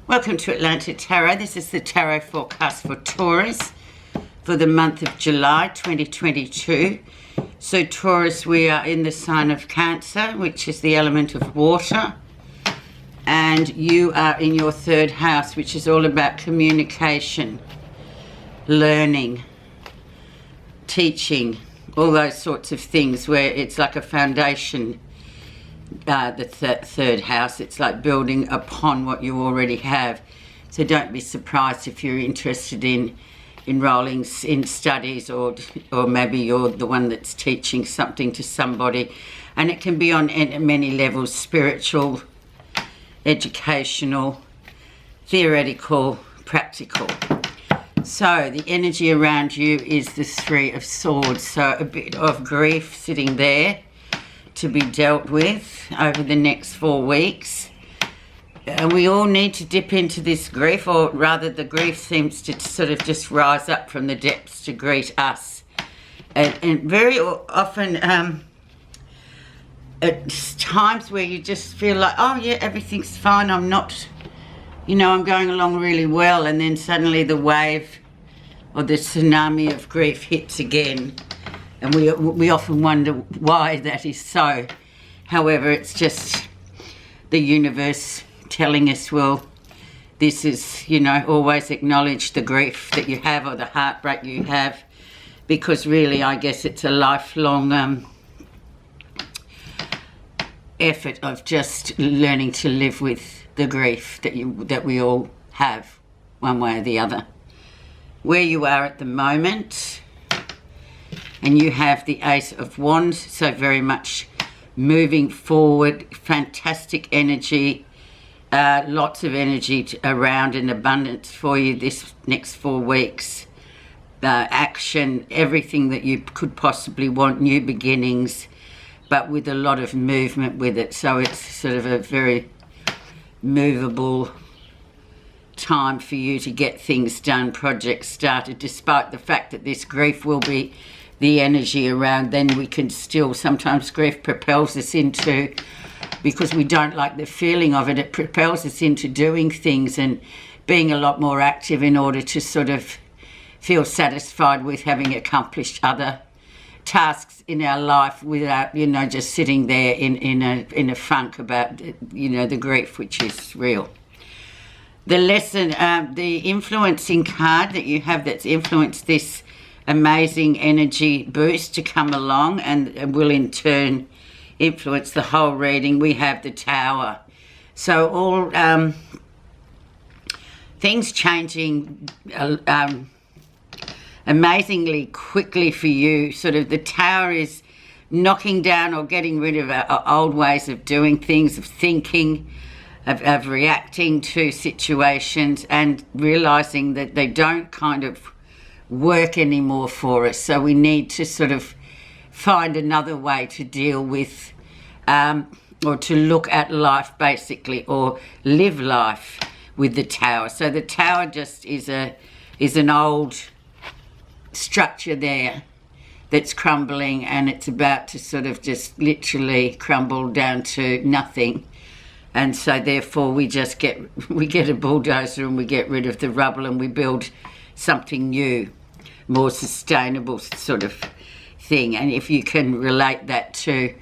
Welcome to Atlantic Tarot. This is the tarot forecast for Taurus for the month of July 2022. So Taurus, we are in the sign of Cancer, which is the element of water. And you are in your third house, which is all about communication, learning, teaching, all those sorts of things where it's like a foundation. The third house, it's like building upon what you already have. So don't be surprised if you're interested in enrolling in studies, or maybe you're the one that's teaching something to somebody, and it can be on many levels: spiritual, educational, theoretical, practical. So the energy around you is the Three of Swords, so a bit of grief sitting there to be dealt with over the next 4 weeks. And we all need to dip into this grief, or rather the grief seems to sort of just rise up from the depths to greet us. And very often at times where you just feel like, oh yeah, everything's fine, I'm not, I'm going along really well, and then suddenly the wave or the tsunami of grief hits again. And we often wonder why that is so. However, it's just the universe telling us, well, this is, always acknowledge the grief that you have or the heartbreak you have, because really, I guess it's a lifelong effort of just learning to live with the grief that we all have, one way or the other. Where you are at the moment, and you have the Ace of Wands, so very much moving forward, fantastic energy, lots of energy around in abundance for you this next 4 weeks. Action, everything that you could possibly want, new beginnings, but with a lot of movement with it. So it's sort of a very movable time for you to get things done, projects started, despite the fact that this grief will be the energy around. Then we can still, sometimes grief propels us into, because we don't like the feeling of it, it propels us into doing things and being a lot more active in order to sort of feel satisfied with having accomplished other tasks in our life without, just sitting there in a funk about, the grief, which is real. The lesson, the influencing card that you have that's influenced this amazing energy boost to come along and will in turn influence the whole reading. We have the Tower. So all things changing amazingly quickly for you. Sort of the Tower is knocking down or getting rid of our old ways of doing things, of thinking, of reacting to situations, and realizing that they don't kind of work anymore for us. So we need to sort of find another way to deal with or to look at life, basically, or live life with the Tower. So the Tower just is an old structure there that's crumbling, and it's about to sort of just literally crumble down to nothing. And so therefore we get a bulldozer and we get rid of the rubble and we build something new, more sustainable sort of thing. And if you can relate that to,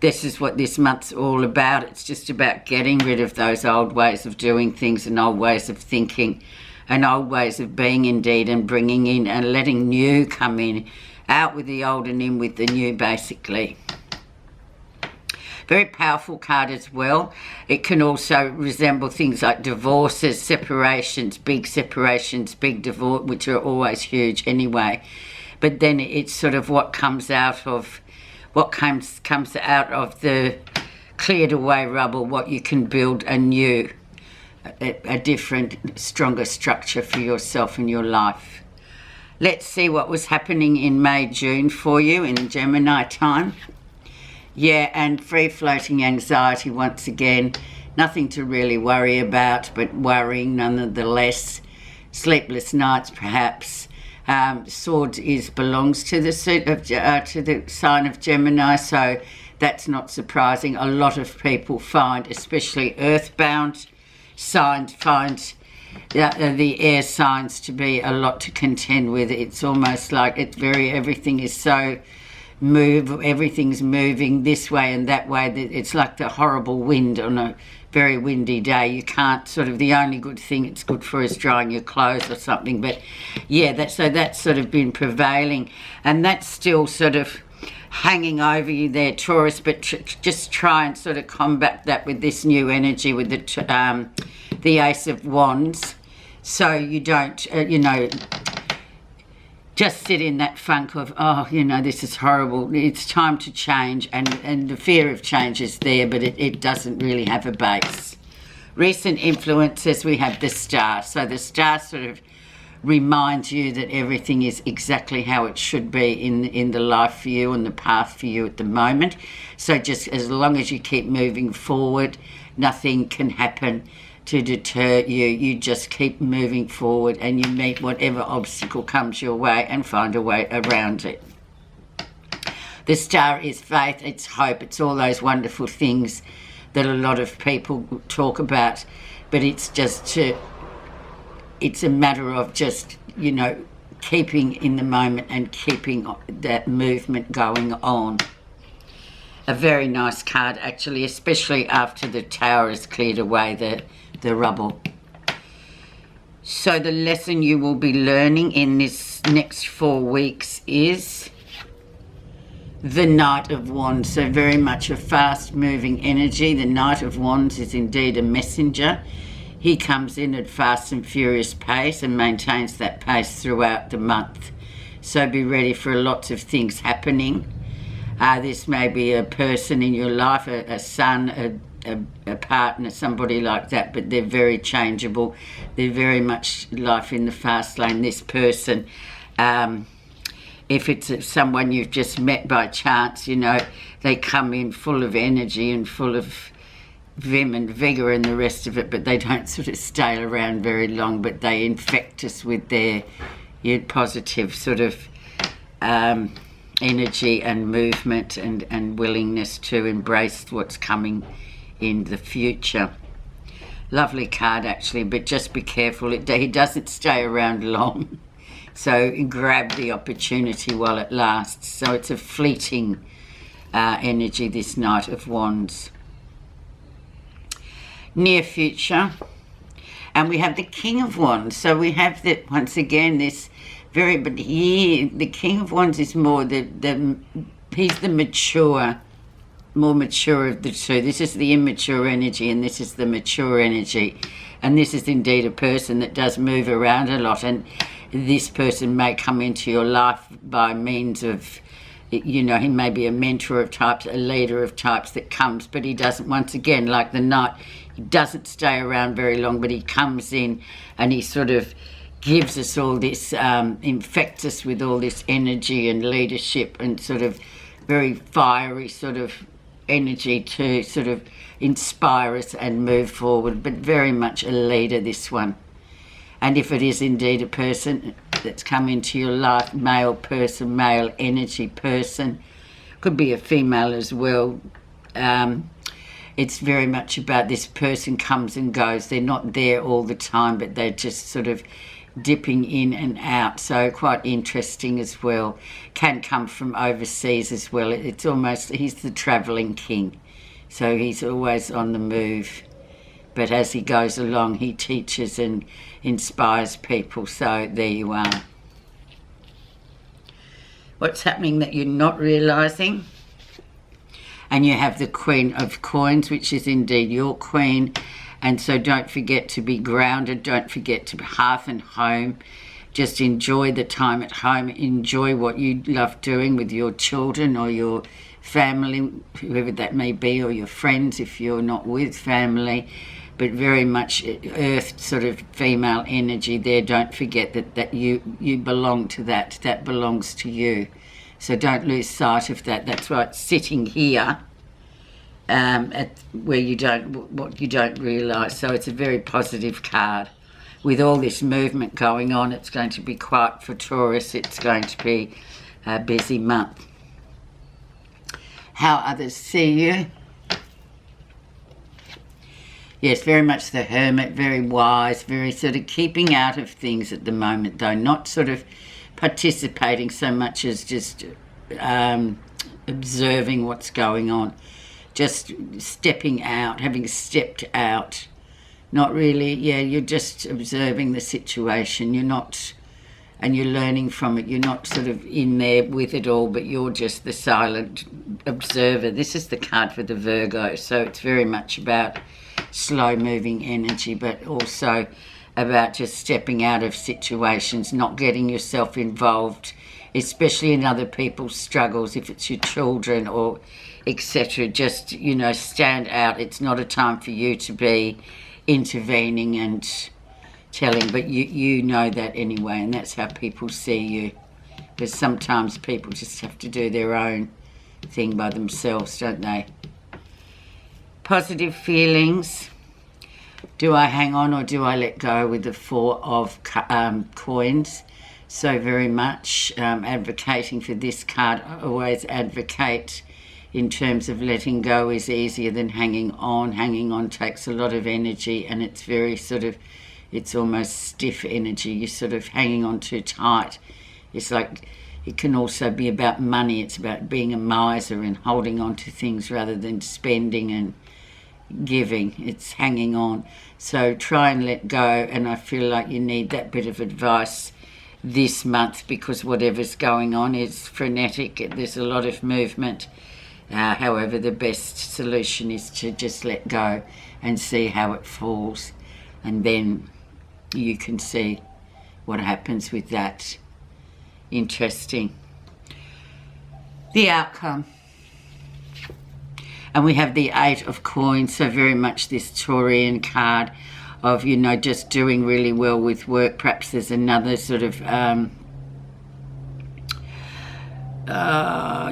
this is what this month's all about. It's just about getting rid of those old ways of doing things and old ways of thinking and old ways of being, indeed, and bringing in and letting new come in, out with the old and in with the new, basically. Very powerful card as well. It can also resemble things like divorces, separations, big divorce, which are always huge anyway. But then it's sort of what comes out of the cleared away rubble, what you can build anew, a different, stronger structure for yourself and your life. Let's see what was happening in May, June for you in Gemini time. Yeah, and free-floating anxiety once again. Nothing to really worry about, but worrying nonetheless. Sleepless nights, perhaps. Swords belongs to the sign of Gemini, so that's not surprising. A lot of people find, especially earthbound signs find the air signs to be a lot to contend with. It's almost like everything is so everything's moving this way and that way. It's like the horrible wind on a very windy day. You can't the only good thing it's good for is drying your clothes or something. But yeah, that's sort of been prevailing, and that's still sort of hanging over you there, Taurus. But just try and sort of combat that with this new energy, with the Ace of Wands, so you don't just sit in that funk of, this is horrible. It's time to change, and the fear of change is there, but it doesn't really have a base. Recent influences, we have the Star. So the Star sort of reminds you that everything is exactly how it should be in the life for you and the path for you at the moment. So just as long as you keep moving forward, nothing can happen to deter you. You just keep moving forward, and you meet whatever obstacle comes your way and find a way around it. The Star is faith, it's hope, it's all those wonderful things that a lot of people talk about, but it's just it's a matter of just keeping in the moment and keeping that movement going on. A very nice card, actually, especially after the Tower has cleared away the rubble. So the lesson you will be learning in this next 4 weeks is the Knight of Wands. So very much a fast moving energy. The Knight of Wands is indeed a messenger. He comes in at fast and furious pace and maintains that pace throughout the month. So be ready for lots of things happening. This may be a person in your life, a son, a partner, somebody like that, but they're very changeable. They're very much life in the fast lane. This person, if it's someone you've just met by chance, they come in full of energy and full of vim and vigour and the rest of it, but they don't sort of stay around very long, but they infect us with their positive sort of energy and movement and willingness to embrace what's coming in the future. Lovely card, actually, but just be careful. He doesn't stay around long, so grab the opportunity while it lasts. So it's a fleeting energy, this Knight of Wands. Near future, and we have the King of Wands. So we have that once again, this but here the King of Wands is more he's the more mature of the two. This is the immature energy, and this is the mature energy, and this is indeed a person that does move around a lot, and this person may come into your life by means of, he may be a mentor of types, a leader of types that comes, but he doesn't, once again, like the Knight, he doesn't stay around very long, but he comes in and he sort of gives us all this, infects us with all this energy and leadership and sort of very fiery sort of energy to sort of inspire us and move forward, but very much a leader, this one. And if it is indeed a person that's come into your life, male person, male energy person, could be a female as well, it's very much about this person comes and goes. They're not there all the time, but they're just sort of dipping in and out, so quite interesting as well. Can come from overseas as well. It's almost, he's the travelling king, so he's always on the move, but as he goes along he teaches and inspires people. So there you are. What's happening that you're not realising? And you have the Queen of Coins, which is indeed your queen. And so don't forget to be grounded. Don't forget to be hearth and home. Just enjoy the time at home. Enjoy what you love doing with your children or your family, whoever that may be, or your friends if you're not with family. But very much earth sort of female energy there. Don't forget that you belong to that. That belongs to you. So don't lose sight of that. That's why it's sitting here. Where you don't realise. So it's a very positive card. With all this movement going on, it's going to be quiet for Taurus. It's going to be a busy month. How others see you. Yes, very much the hermit, very wise, very sort of keeping out of things at the moment, though, not sort of participating so much as just observing what's going on, just stepping out, having stepped out. Not really, yeah, you're just observing the situation. You're not, and you're learning from it. You're not sort of in there with it all, but you're just the silent observer. This is the card for the Virgo, so it's very much about slow-moving energy, but also about just stepping out of situations, not getting yourself involved, especially in other people's struggles, if it's your children or etc. Just, you know, stand out. It's not a time for you to be intervening and telling, but you know that anyway, and that's how people see you. Because sometimes people just have to do their own thing by themselves, don't they? Positive feelings. Do I hang on or do I let go with the Four of Coins? So very much advocating for this card. I always advocate in terms of letting go is easier than hanging on. Hanging on takes a lot of energy, and it's very sort of, it's almost stiff energy. You're sort of hanging on too tight. It's like, it can also be about money. It's about being a miser and holding on to things rather than spending and giving. It's hanging on. So try and let go, and I feel like you need that bit of advice this month, because whatever's going on is frenetic. There's a lot of movement. However, the best solution is to just let go and see how it falls, and then you can see what happens with that. Interesting. The outcome. And we have the Eight of Coins, so very much this Taurian card of, you know, just doing really well with work. Perhaps there's another sort of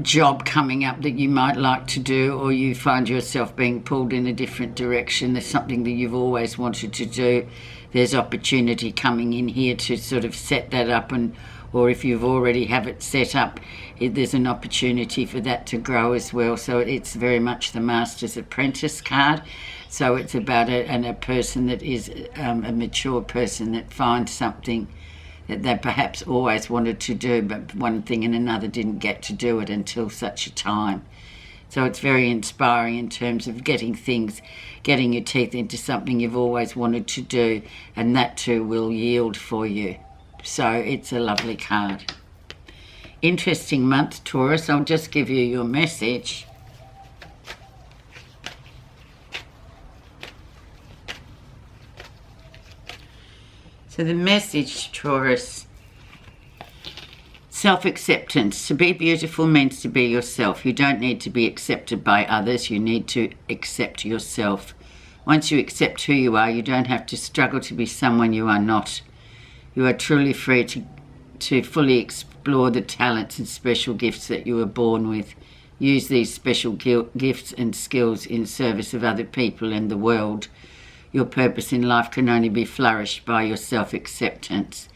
job coming up that you might like to do, or you find yourself being pulled in a different direction. There's something that you've always wanted to do. There's opportunity coming in here to sort of set that up, and or if you've already have it set up, there's an opportunity for that to grow as well. So it's very much the Master's Apprentice card. So it's about a person that is a mature person that finds something that they perhaps always wanted to do, but one thing and another didn't get to do it until such a time. So it's very inspiring in terms of getting your teeth into something you've always wanted to do, and that too will yield for you. So it's a lovely card. Interesting month, Taurus. I'll just give you your message. So the message, Taurus: self-acceptance. To be beautiful means to be yourself. You don't need to be accepted by others. You need to accept yourself. Once you accept who you are, you don't have to struggle to be someone you are not. You are truly free to fully explore the talents and special gifts that you were born with. Use these special gifts and skills in service of other people and the world. Your purpose in life can only be flourished by your self-acceptance.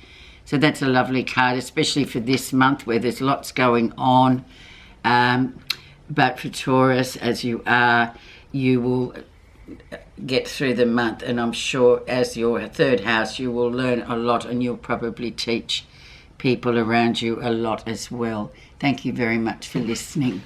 So that's a lovely card, especially for this month where there's lots going on. But for Taurus, as you are, you will get through the month, and I'm sure as your third house you will learn a lot, and you'll probably teach people around you a lot as well. Thank you very much for listening.